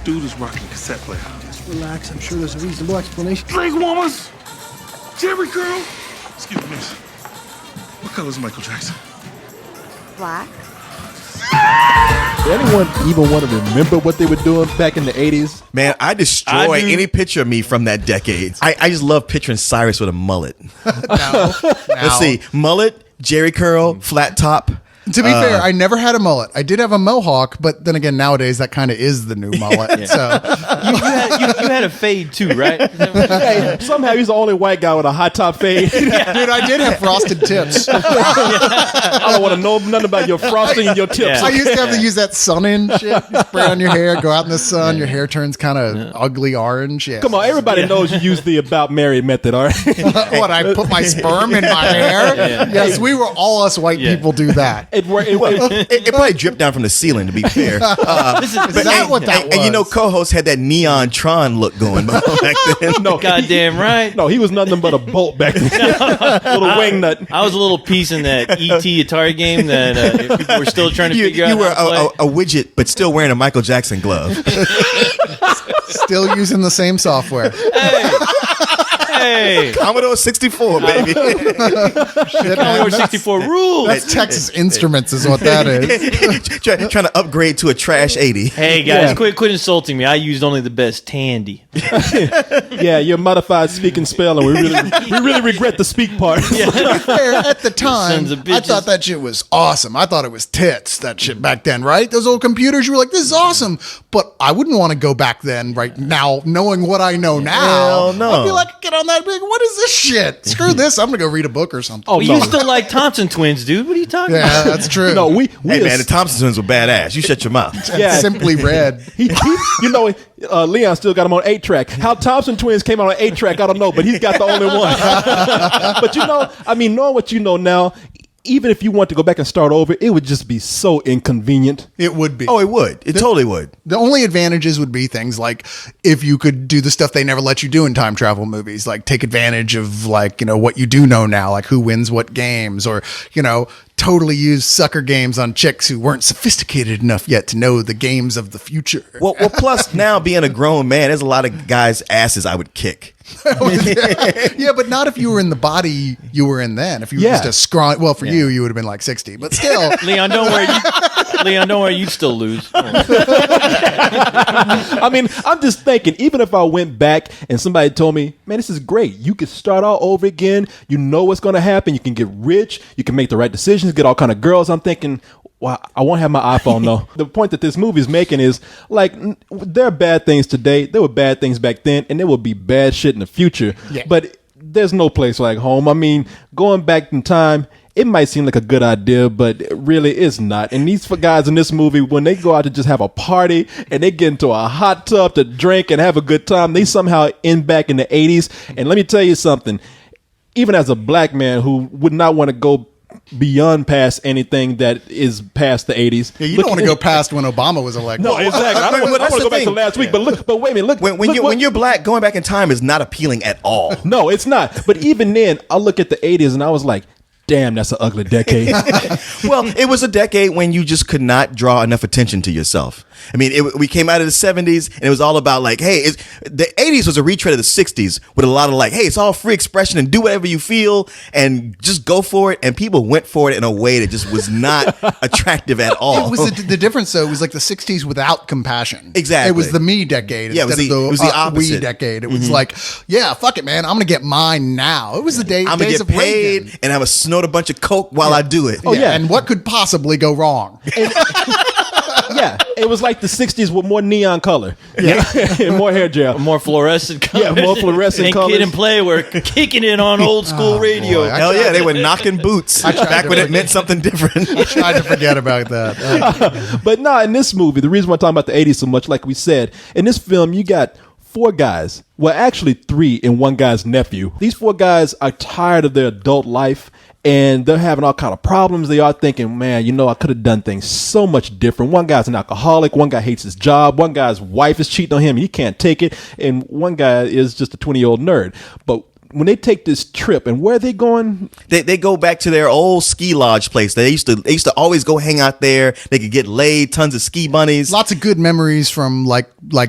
dude is rocking a cassette player. Just relax. I'm sure there's a reasonable explanation. Leg warmers! Jerry curl! Excuse me, miss. What color is Michael Jackson? Black. Does anyone even want to remember what they were doing back in the 80s? Man, I destroy any picture of me from that decade. I just love picturing Cyrus with a mullet. Let's see. Mullet, Jerry curl, flat top. To be fair, I never had a mullet. I did have a mohawk, but then again, nowadays that kind of is the new mullet. So you had a fade too, right? Hey, somehow he's the only white guy with a high top fade. Dude, I did have frosted tips. I don't want to know nothing about your frosting and your tips. I used to have to use that sun in shit. You spray on your hair, go out in the sun, your hair turns kind of ugly orange. Yes. Come on, everybody knows you use the about married method, all right? What, I put my sperm in my hair? Yes, we were all us white people do that. It probably dripped down from the ceiling, to be fair. Is that what that was? And you know, co-host had that neon Tron look going back then. No, goddamn right. No, he was nothing but a bolt back then. Little wing nut. I was a little piece in that E.T. Atari game that people were still trying to figure out. You were how to play. a widget, but still wearing a Michael Jackson glove. Still using the same software. Hey, Commodore 64, baby. Commodore 64 rules. That's Texas Instruments is what that is. Trying to upgrade to a trash 80. Hey guys, quit insulting me. I used only the best Tandy. Yeah, your modified speak and spell, and we really regret the speak part. At the time, Sons of I bitches. thought that shit was awesome. I thought it was tits, that shit back then, right? Those old computers, you were like, this is awesome. But I wouldn't want to go back then, right now, knowing what I know now. Hell no. I'd be like, get on that big, what is this shit? Screw this. I'm going to go read a book or something. Oh, Well, no. you still like Thompson twins, dude. What are you talking about? Yeah, that's true. No, we Hey, man, the Thompson twins were badass. You shut your mouth. yeah. Simply red. Leon still got him on 8-track. How Thompson twins came out on 8-track, I don't know, but he's got the only one. But knowing what you know now, even if you want to go back and start over, it would just be so inconvenient. It would be. Oh, it would. It totally would. The only advantages would be things like if you could do the stuff they never let you do in time travel movies, like take advantage of what you do know now, like who wins what games, or, totally use sucker games on chicks who weren't sophisticated enough yet to know the games of the future. Well, plus now being a grown man, there's a lot of guys' asses I would kick. Yeah, but not if you were in the body you were in then. If you were just a scrawny, well, for you would have been like 60, but still. Leon, don't worry, you'd still lose. I mean, I'm just thinking, even if I went back and somebody told me, man, this is great. You can start all over again. You know what's going to happen. You can get rich. You can make the right decisions, get all kind of girls. I'm thinking, well, I won't have my iPhone though. The point that this movie is making is like, there are bad things today. There were bad things back then, and there will be bad shit in the future. Yeah. But there's no place like home. I mean, going back in time, it might seem like a good idea, but it really is not. And these guys in this movie, when they go out to just have a party and they get into a hot tub to drink and have a good time, they somehow end back in the 80s. And let me tell you something, even as a black man who would not want to go beyond past anything that is past the 80s. Yeah, you don't want to go past when Obama was elected. No, exactly. I don't want to go back to last week, but wait a minute. Look, when you're black, going back in time is not appealing at all. No, it's not. But even then, I look at the 80s and I was like, damn, that's an ugly decade. Well, it was a decade when you just could not draw enough attention to yourself. I mean, we came out of the 70s and it was all about like, hey, the 80s was a retread of the 60s with a lot of like, hey, it's all free expression and do whatever you feel and just go for it. And people went for it in a way that just was not attractive at all. It was the difference, though. It was like the 60s without compassion. Exactly. It was the me decade Yeah, it was the opposite. we decade. It was like, yeah, fuck it, man. I'm going to get mine now. It was the days I'm going to get of paid Reagan. and I'm going to snort a bunch of coke while I do it. Oh, yeah. And what could possibly go wrong? Yeah, it was like the 60s with more neon color. Yeah. And more hair gel. More fluorescent colors. Yeah, more fluorescent and colors. Kid and Play were kicking it on old school radio. boy. Hell yeah, they were knocking boots back when it meant something different. I tried to forget about that. But in this movie, the reason why I'm talking about the 80s so much, like we said, in this film, you got 4 guys. Well, actually 3 and one guy's nephew. These 4 guys are tired of their adult life. And they're having all kind of problems. They are thinking, man, I could have done things so much different. One guy's an alcoholic. One guy hates his job. One guy's wife is cheating on him. He can't take it. And one guy is just a 20-year-old nerd. But when they take this trip, and where are they going? They go back to their old ski lodge place. They used to always go hang out there. They could get laid, tons of ski bunnies. Lots of good memories from like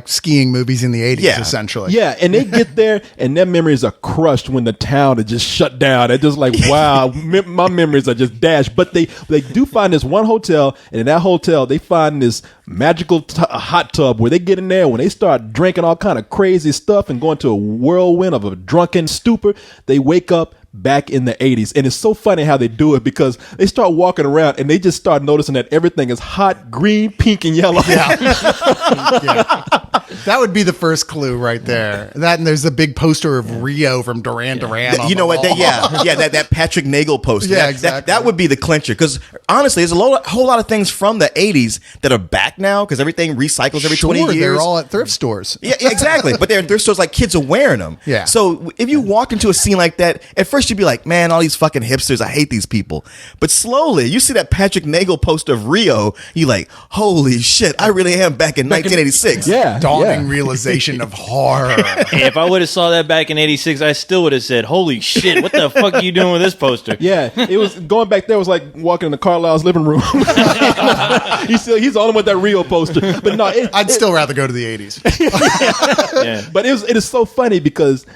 skiing movies in the 80s, Yeah. essentially. Yeah, and they get there, and their memories are crushed when the town is just shut down. They're just like, wow, my memories are just dashed. But they do find this one hotel, and in that hotel, they find this magical hot tub where they get in there. When they start drinking all kind of crazy stuff and going to a whirlwind of a drunken stupor, they wake up back in the 80s. And it's so funny how they do it, because they start walking around and they just start noticing that everything is hot, green, pink, and yellow. Yeah. Yeah. That would be the first clue right there. That, and there's the big poster of Rio from Duran Duran. on You know the what? wall. That Patrick Nagel poster. Yeah, That exactly. would be the clincher. Because honestly, there's a whole lot of things from the 80s that are back now, because everything recycles every 20 years. They're all at thrift stores. Yeah, exactly. But they're in thrift stores, like kids are wearing them. Yeah. So if you walk into a scene like that, at first you'd be like, man, all these fucking hipsters, I hate these people. But slowly, you see that Patrick Nagel poster of Rio, you like, holy shit, I really am back in 1986. Yeah. Dawning realization of horror. Hey, if I would have saw that back in '86, I still would have said, "Holy shit! What the fuck are you doing with this poster?" Yeah, it was going back there was like walking into Carlisle's living room. he's the only one with that Rio poster. But no, I'd still rather go to the 80s. Yeah. But it is so funny because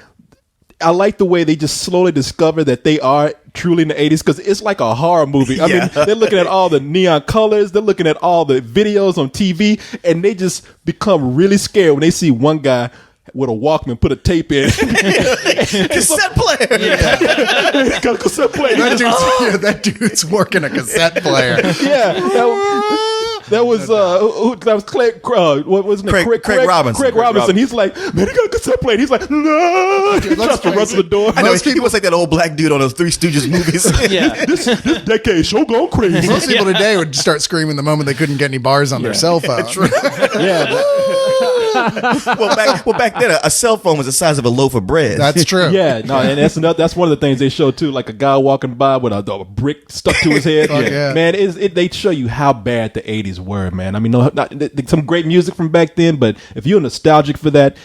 I like the way they just slowly discover that they are truly in the 80s, because it's like a horror movie. I mean, they're looking at all the neon colors, they're looking at all the videos on TV, and they just become really scared when they see one guy with a Walkman put a tape in. Cassette player. Got a cassette player. That dude's working a cassette player. Yeah. That was Craig. What was his name? Craig Robinson. Craig Robinson. He's like, man, he got a cassette player. He's like, no. He tries to run to the door. I know he was like that old black dude on those Three Stooges movies. Yeah. This decade show go crazy. Most people today would start screaming the moment they couldn't get any bars on their cell phone. Yeah. well, back then, a cell phone was the size of a loaf of bread. That's true. Yeah, no, and that's one of the things they show too, like a guy walking by with a brick stuck to his head. Fuck yeah. Man, they show you how bad the 80s were, man. I mean, some great music from back then, but if you're nostalgic for that,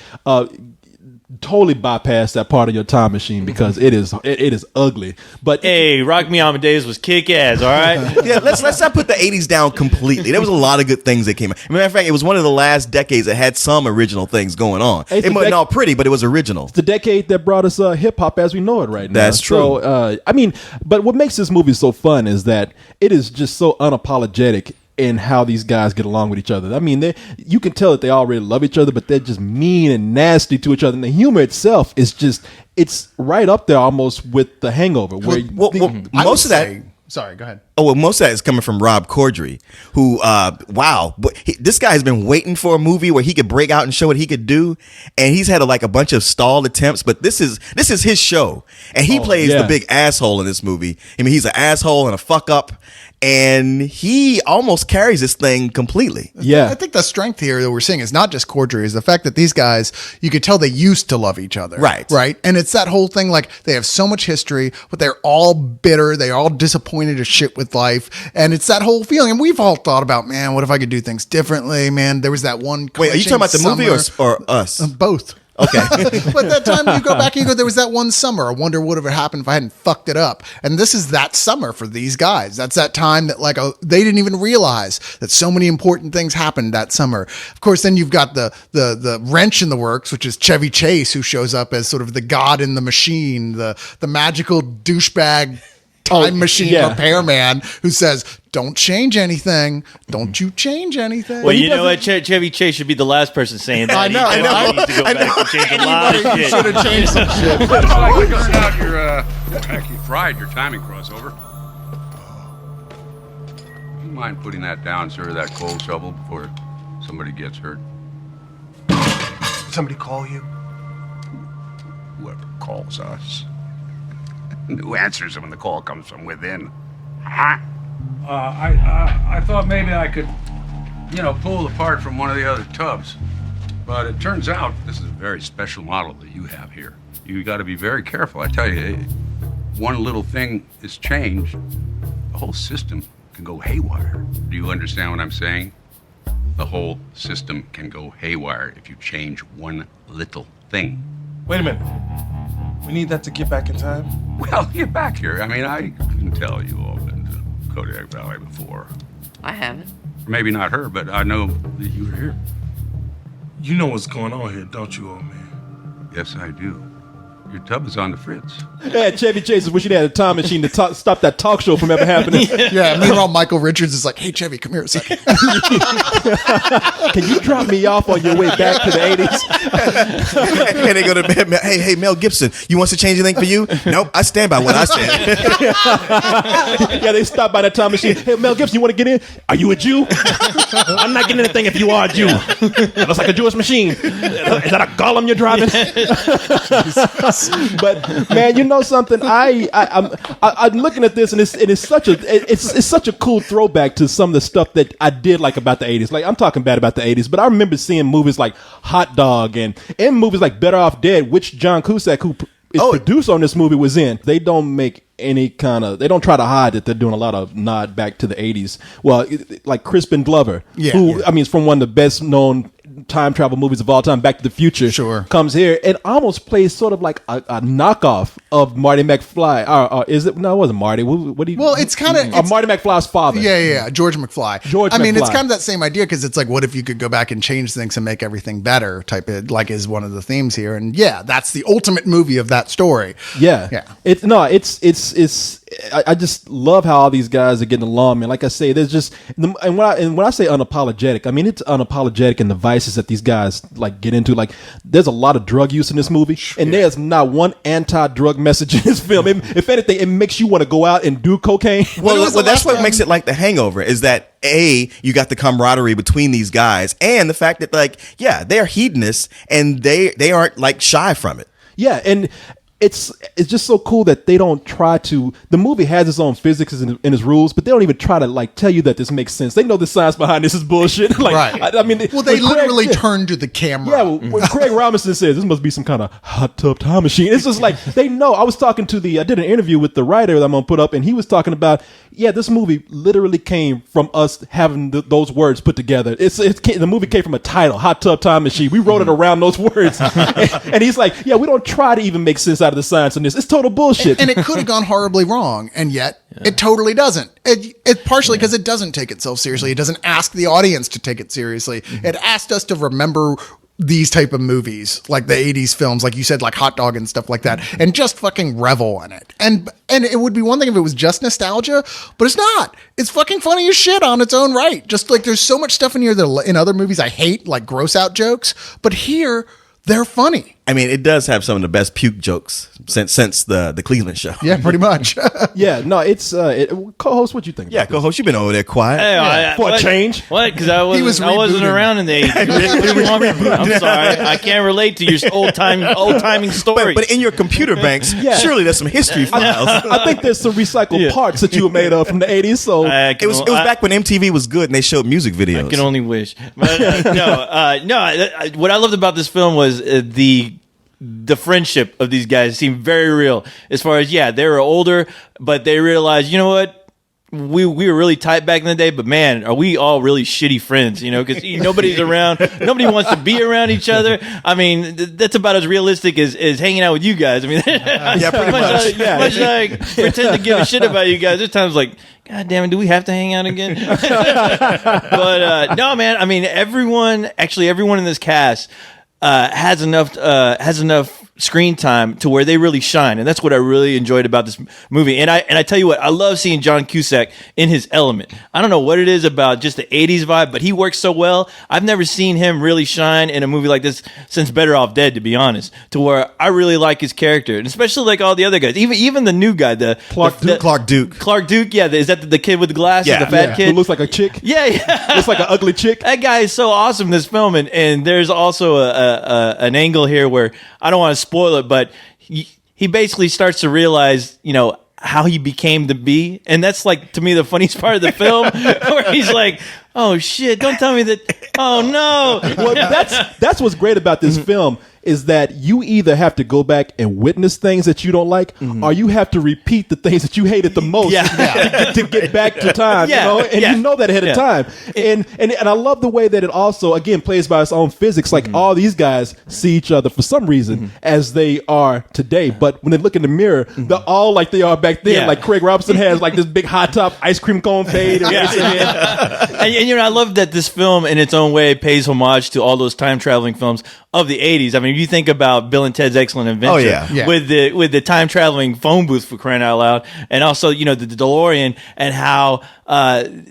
totally bypass that part of your time machine, because it is ugly. But Hey, Rock Me Amadeus was kick ass. All right. Yeah, let's not put the 80s down completely. There was a lot of good things that came out. As a matter of fact, it was one of the last decades that had some original things going on. It's It wasn't all pretty, but it was original. it's the decade that brought us hip hop as we know it right now. That's true. So, I mean, but what makes this movie so fun is that it is just so unapologetic in how these guys get along with each other. I mean, you can tell that they all really love each other, but they're just mean and nasty to each other. And the humor itself is it's right up there almost with The Hangover. Where Most of that. Sorry, go ahead. Oh, well, most of that is coming from Rob Corddry, who, wow, this guy has been waiting for a movie where he could break out and show what he could do, and he's had a bunch of stalled attempts. But this is his show, and he plays the big asshole in this movie. I mean, he's an asshole and a fuck up, and he almost carries this thing completely. Yeah. I think the strength here that we're seeing is not just Corddry, is the fact that these guys, you could tell they used to love each other. Right. Right. And it's that whole thing, like they have so much history, but they're all bitter. They're all disappointed as shit with life. And it's that whole feeling. And we've all thought about, man, what if I could do things differently? Man, there was that one. Wait, are you talking about the movie or us? Both. Okay. But that time you go back and you go, there was that one summer. I wonder what would have happened if I hadn't fucked it up. And this is that summer for these guys. That's that time that they didn't even realize that so many important things happened that summer. Of course, then you've got the wrench in the works, which is Chevy Chase, who shows up as sort of the god in the machine, the magical douchebag time machine repairman who says, don't change anything. Don't you change anything. Well, you know what? Chevy Chase should be the last person saying that. I know. He needs to go back and change a lot of shit. Should have changed some shit. Looks like you figured out you fried your timing crossover. Do you mind putting that down, sir, that coal shovel, before somebody gets hurt? Somebody call you? Whoever calls us. Who answers when the call comes from within? Huh? I thought maybe I could, pull the part from one of the other tubs. But it turns out this is a very special model that you have here. You got to be very careful. I tell you, one little thing is changed, the whole system can go haywire. Do you understand what I'm saying? The whole system can go haywire if you change one little thing. Wait a minute. We need that to get back in time? Well, get back here. I mean, I can tell you all been to Kodiak Valley before. I haven't. Maybe not her, but I know that you were here. You know what's going on here, don't you, old man? Yes, I do. Your tub is on the fritz. Yeah, Chevy Chase wish he'd had a time machine to stop that talk show from ever happening. Yeah, meanwhile, Michael Richards is like, hey, Chevy, come here a second. Can you drop me off on your way back to the 80s? And they go to bed. Hey, Mel Gibson, you want us to change anything for you? Nope, I stand by what I said. Yeah, they stopped by that time machine. Hey, Mel Gibson, you want to get in? Are you a Jew? I'm not getting anything if you are a Jew. It looks like a Jewish machine. Is that a golem you're driving? But man, you know something? I'm looking at this, and it's such a cool throwback to some of the stuff that I did like about the 80s. Like, I'm talking bad about the 80s, but I remember seeing movies like Hot Dog and movies like Better Off Dead, which John Cusack, who is produced on this movie, was in. They don't make they don't try to hide that they're doing a lot of nod back to the 80s. Well, like Crispin Glover, I mean, is from one of the best known time travel movies of all time, Back to the Future, comes here and almost plays sort of like a knockoff of Marty McFly. Is it? No, it wasn't Marty. What do you? Well, it's kind of Marty McFly's father. Yeah, George McFly. I mean, it's kind of that same idea, because it's like, what if you could go back and change things and make everything better? Type it, like, is one of the themes here, and yeah, that's the ultimate movie of that story. Yeah. I just love how all these guys are getting along, man. Like I say, there's just, and when I say unapologetic, I mean it's unapologetic in the vices that these guys like get into. Like, there's a lot of drug use in this movie, and there's not one anti-drug message in this film. If anything, it makes you want to go out and do cocaine. Well, that's what makes it like The Hangover, is that you got the camaraderie between these guys, and the fact that, like, yeah, they're hedonists and they aren't like shy from it. Yeah, and it's just so cool that they don't try to. The movie has its own physics and its rules, but they don't even try to like tell you that this makes sense. They know the science behind this is bullshit. Like, right. I mean, well, they literally turn to the camera. Yeah, when Craig Robinson says this must be some kind of hot tub time machine, it's just like they know. I was talking to I did an interview with the writer that I'm gonna put up, and he was talking about, this movie literally came from us having those words put together. The movie came from a title, Hot Tub Time Machine. We wrote it around those words, and he's like, we don't try to even make sense out of the science in this. It's total bullshit. And it could have gone horribly wrong, and yet it totally doesn't. It partially because it doesn't take itself seriously. It doesn't ask the audience to take it seriously. It asked us to remember these type of movies, like the 80s films, like you said, like Hot Dog and stuff like that, and just fucking revel in it. And it would be one thing if it was just nostalgia, but it's not. It's fucking funny as shit on its own right. Just like there's so much stuff in here that in other movies I hate, like gross out jokes, but here they're funny. I mean, it does have some of the best puke jokes since the Cleveland show. Yeah, pretty much. It's co-host. What you think? Yeah, co-host, you've been over there quiet. Hey, for a change. What? Because I wasn't around in the 80s. I'm sorry, I can't relate to your old timing stories. But in your computer banks, surely there's some history files. I think there's some recycled parts that you were made of from the 80s. So it was back when MTV was good and they showed music videos. I can only wish. But what I loved about this film was the friendship of these guys seemed very real. As far as they were older, but they realized, you know what, we were really tight back in the day, but man, are we all really shitty friends? Because nobody's around, nobody wants to be around each other. I mean, that's about as realistic as hanging out with you guys. I mean, pretty much. Much like pretend to give a shit about you guys. There's times like, God damn it, do we have to hang out again? But no, man. I mean, everyone in this cast has enough screen time to where they really shine, and that's what I really enjoyed about this movie. And I tell you what, I love seeing John Cusack in his element. I don't know what it is about just the 80s vibe, but he works so well. I've never seen him really shine in a movie like this since Better Off Dead, to be honest, to where I really like his character, and especially like all the other guys, even the new guy, Clark Duke. Yeah, is that the kid with the glasses, the fat kid who looks like a chick? Yeah, looks like an ugly chick. That guy is so awesome in this film, and there's also an angle here where I don't want to spoil it, but he basically starts to realize, how he became to be, and that's like, to me, the funniest part of the film, where he's like, "Oh shit! Don't tell me that! Oh no!" Well, that's what's great about this film. is that you either have to go back and witness things that you don't like, or you have to repeat the things that you hated the most to get back to time. You know, and you know that ahead of time. And I love the way that it also again plays by its own physics. Like all these guys see each other for some reason as they are today, but when they look in the mirror, they're all like they are back then. Like Craig Robinson has like this big hot top ice cream cone fade. And you know, I love that this film in its own way pays homage to all those time traveling films of the 80s. I mean, if you think about Bill and Ted's Excellent Adventure with the time traveling phone booth, for crying out loud, and also, you know, the DeLorean, and how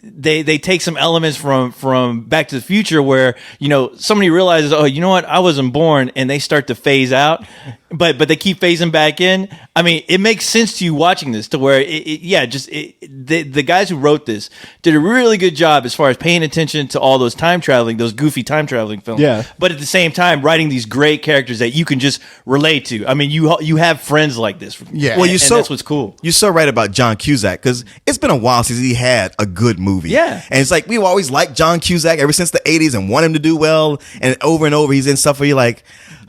they take some elements from Back to the Future where, you know, somebody realizes, oh, you know what, I wasn't born, and they start to phase out, but they keep phasing back in. I mean, it makes sense to you watching this, to where the guys who wrote this did a really good job as far as paying attention to all those those goofy time traveling films. Yeah. But at the same time, writing these great characters that you can just relate to. I mean, you have friends like this. Yeah. Well, that's what's cool. You're so right about John Cusack, because it's been a while since he had a good movie. Yeah. And it's like, we've always liked John Cusack ever since the 80s and want him to do well. And over he's in stuff where you're like,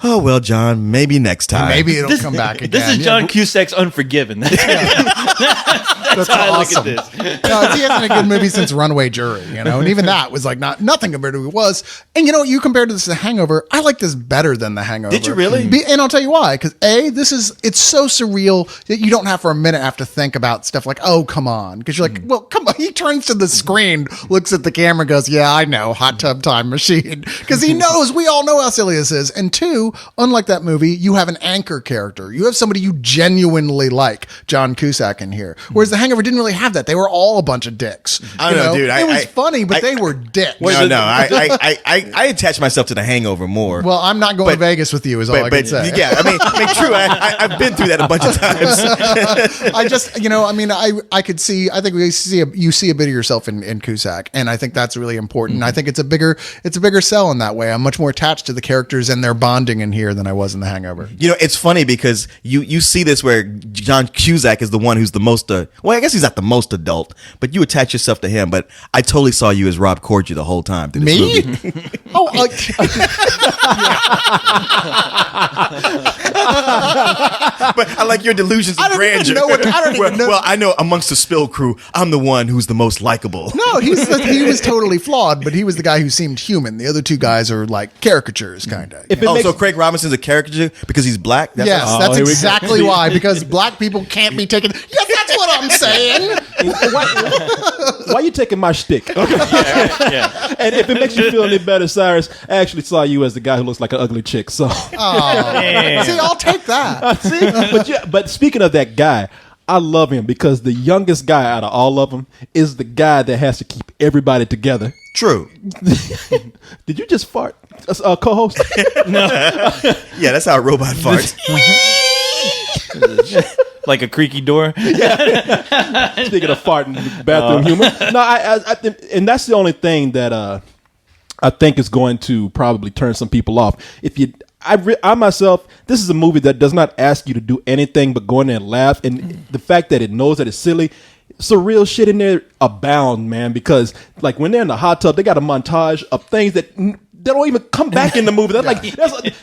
oh, well, John, maybe next time. Maybe it'll come back again. This is John Cusack's Unforgiven. That's how awesome. I look at this. No, he hasn't a good movie since Runaway Jury, you know, and even that was like nothing compared to who it was. And you know, you compared to this to The Hangover, I like this better than The Hangover. Did you really? And I'll tell you why. Because it's so surreal that you don't have for a minute have to think about stuff like, oh, come on. Because you're like, well, come on. He turns to the screen, looks at the camera, goes, yeah, I know, hot tub time machine. Because he knows, we all know how silly this is. And two, unlike that movie, you have an anchor character. You have somebody you genuinely like, John Cusack, in here. Whereas The Hangover didn't really have that. They were all a bunch of dicks. I don't know, dude. It was funny, but they were dicks. I attach myself to The Hangover more. Well, I'm not going to Vegas with you, is all I can say. Yeah, I mean, true. I've been through that a bunch of times. I just, you know, I mean, I could see, I think you see a bit of yourself in Cusack, and I think that's really important. I think it's a bigger sell in that way. I'm much more attached to the characters and their bonding in here than I was in The Hangover. You know, it's funny because you see this where John Cusack is the one who's the most, well, I guess he's not the most adult, but you attach yourself to him. But I totally saw you as Rob Corddry the whole time. Through this movie. Oh, but I like your delusions of grandeur. Well, I know amongst the Spill crew, I'm the one who's the most likable. No, he was totally flawed, but he was the guy who seemed human. The other two guys are like caricatures, kind of. So Craig Robinson's a caricature because he's black? That's exactly why. Because black people can't be taken. Yes, that's what I'm saying. Why are you taking my shtick? Okay. Yeah. And if it makes you feel any better, Cyrus, I actually saw you as the guy who looks like an ugly chick. So, see, I'll take that. But speaking of that guy, I love him because the youngest guy out of all of them is the guy that has to keep everybody together. True. Did you just fart, co-host? No. Yeah, that's how a robot farts. Like a creaky door. Yeah. Speaking of farting, bathroom humor. No, I think, and that's the only thing that I think is going to probably turn some people off. I myself, this is a movie that does not ask you to do anything but go in there and laugh, and the fact that it knows that it's silly. Surreal shit in there abound, man, because like when they're in the hot tub, they got a montage of things that they don't even come back in the movie. That's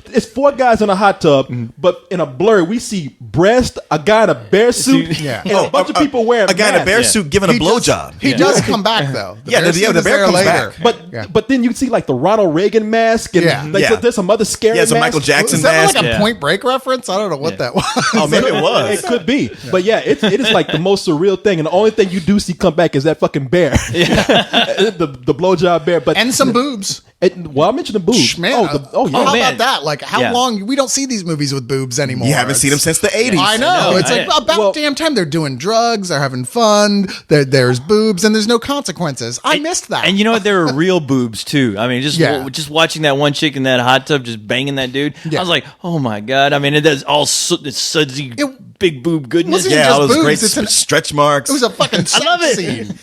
it's four guys in a hot tub, but in a blur, we see breast, a guy in a bear suit, and a bunch of people wearing a guy in a bear suit giving a blowjob. He does come back though. The bear comes back. But then you see like the Ronald Reagan mask, and there's some other scary mask. Some Michael Jackson Is mask. that like a Point Break reference? I don't know what that was. Oh, maybe it was. It could be. But yeah, it is like the most surreal thing, and the only thing you do see come back is that fucking bear. the blowjob bear. But and some boobs. Well, I mentioned the boobs. Man, how about that? Like, how long? We don't see these movies with boobs anymore. You haven't seen them since the 80s. I know. It's like about damn time they're doing drugs, they're having fun, there's boobs, and there's no consequences. I missed that. And you know what? There were real boobs, too. I mean, just watching that one chick in that hot tub just banging that dude, I was like, oh, my God. I mean, it does all it's sudsy, big boob goodness. All those great stretch marks. It was a fucking sex scene.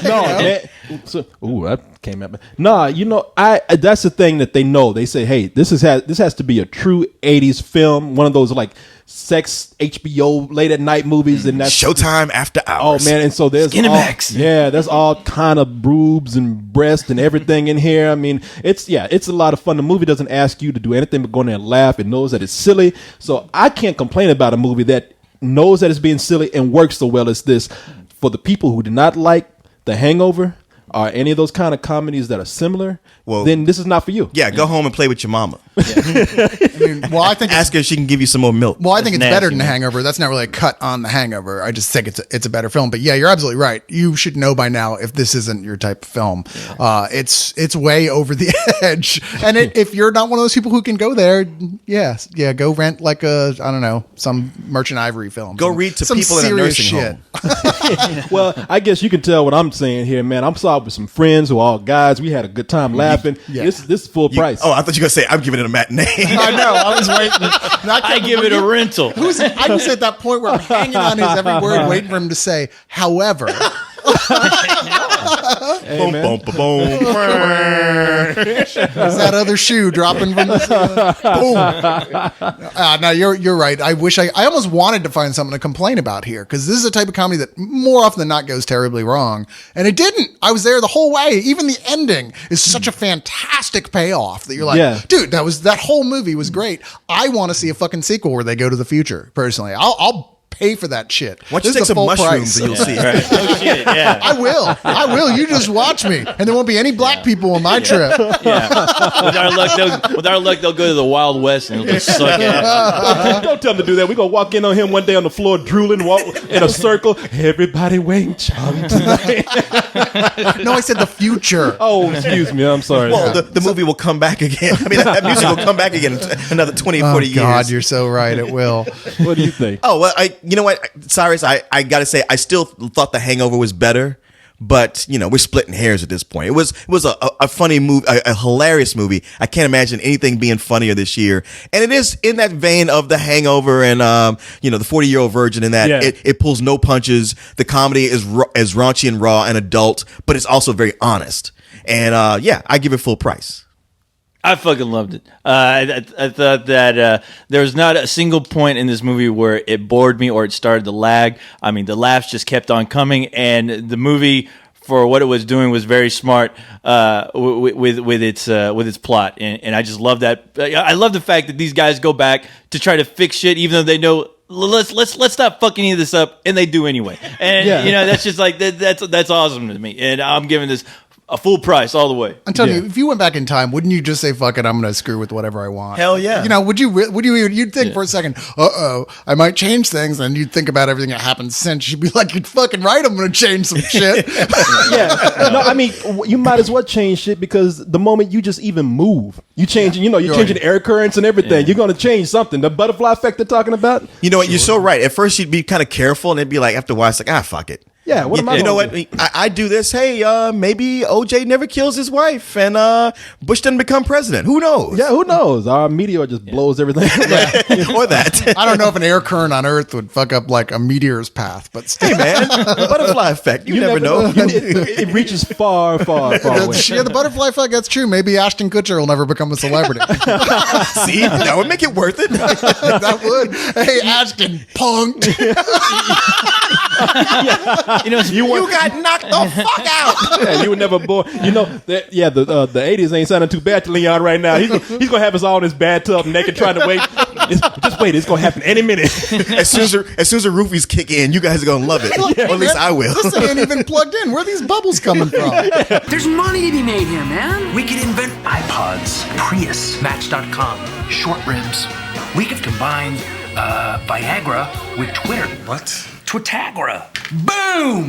No, So, that came at me. Nah, that's the thing that they know. They say, hey, this has to be a true 80s film, one of those like sex HBO late at night movies, and that's Showtime after hours. Oh man, and so there's there's all kind of boobs and breasts and everything in here. I mean, it's a lot of fun. The movie doesn't ask you to do anything but go in there and laugh. It knows that it's silly, so I can't complain about a movie that knows that it's being silly and works so well as this. For the people who do not like The Hangover or any of those kind of comedies that are similar, then this is not for you. Yeah, go home and play with your mama. I think ask her if she can give you some more milk. Well, I think it's nasty, better than The man. Hangover. That's not really a cut on The Hangover. I just think it's a better film. But yeah, you're absolutely right. You should know by now if this isn't your type of film. It's way over the edge. And if you're not one of those people who can go there, go rent like some Merchant Ivory film. Go read to some people in a serious nursing shit. home. Well, I guess you can tell what I'm saying here, man. I'm sorry with some friends who are all guys. We had a good time laughing. Yeah. This is full price. Oh, I thought you were going to say, I'm giving it a matinee. I know. I was waiting. I give it a rental. I was at that point where I'm hanging on his every word, waiting for him to say, however. Hey, Boom, man. boom, boom, boom. Is that other shoe dropping from the boom? No, you're right. I wish I almost wanted to find something to complain about here, because this is a type of comedy that more often than not goes terribly wrong, and it didn't. I was there the whole way. Even the ending is such a fantastic payoff that you're like, dude, that whole movie was great. I want to see a fucking sequel where they go to the future. Personally, I'll pay for that shit. Once you This take is a some full mushrooms, price. and you'll see. Right. Oh shit, yeah. I will. You just watch me, and there won't be any black people on my trip. Yeah. With our luck, they'll go to the Wild West and it'll just suck out. Don't tell him to do that. We're going to walk in on him one day on the floor, drooling, walk in a circle. Everybody Wang Chung tonight. No, I said the future. Oh, excuse me. I'm sorry. Well, the movie will come back again. I mean, that music will come back again in another 20, 40 years. God, you're so right. It will. What do you think? Oh, well, you know what, Cyrus, I got to say, I still thought The Hangover was better, but, we're splitting hairs at this point. It was a funny movie, a hilarious movie. I can't imagine anything being funnier this year. And it is in that vein of The Hangover and, the 40-Year-Old Virgin, in that it pulls no punches. The comedy is raunchy and raw and adult, but it's also very honest. And, I give it full price. I fucking loved it. I thought that there was not a single point in this movie where it bored me or it started to lag. I mean, the laughs just kept on coming, and the movie, for what it was doing, was very smart with its plot, and I just love that. I love the fact that these guys go back to try to fix shit, even though they know. Let's stop fucking any of this up, and they do anyway. And that's just like that's awesome to me, and I'm giving this a full price all the way. I'm telling you, if you went back in time, wouldn't you just say, fuck it, I'm going to screw with whatever I want? Hell yeah. Would you'd think for a second, I might change things, and you'd think about everything that happened since. You'd be like, you're fucking right, I'm going to change some shit. No, I mean, you might as well change shit, because the moment you just even move, you changing, you're changing air currents and everything. You're going to change something. The butterfly effect they're talking about. You know what? You're so right. At first, you'd be kind of careful, and it'd be like, after a while, it's like, fuck it. Yeah, what am I You know gonna what? I do this. Hey, maybe OJ never kills his wife, and Bush doesn't become president. Who knows? Yeah, who knows? Our meteor just blows everything. Or that. I don't know if an air current on Earth would fuck up like a meteor's path, but still. Hey, man, the butterfly effect. You never know. It reaches far, far, far away. Yeah, the butterfly effect, that's true. Maybe Ashton Kutcher will never become a celebrity. See, that would make it worth it. That would. Hey, Ashton, punked. You got knocked the fuck out. Yeah, you were never born. The 80s ain't sounding too bad to Leon right now. He's gonna have us all in his bathtub naked, trying to wait. Just wait, it's gonna happen any minute. As soon as the roofies kick in, you guys are gonna love it. Or at least I will. This thing ain't even plugged in. Where are these bubbles coming from? There's money to be made here, man. We could invent iPods, Prius, Match.com, short ribs. We could combine Viagra with Twitter. What? Twitagra. Boom!